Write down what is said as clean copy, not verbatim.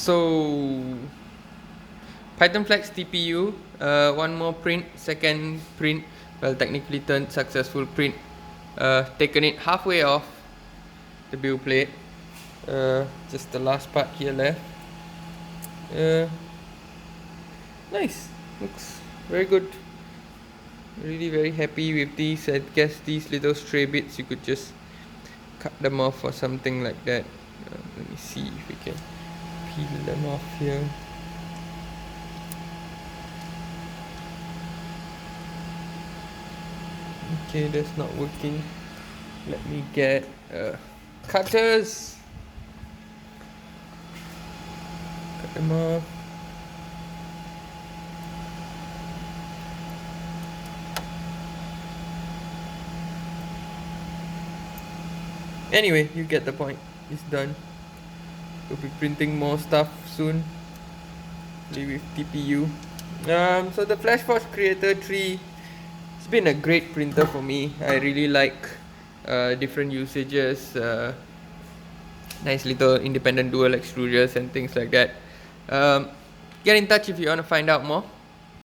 So Python Flex TPU, one more print, second print, well technically turned successful print. Taken it halfway off the build plate, just the last part here left. Nice, looks very good. Really very happy with these. I guess these little stray bits you could just cut them off or something like that. Let me see if we can peel them off here. Okay, that's not working. Let me get cutters. Cut them off. Anyway, you get the point. It's done. We'll be printing more stuff soon. With TPU. So the FlashForge Creator 3, it's been a great printer for me. I really like different usages, nice little independent dual extruders and things like that. Get in touch if you want to find out more.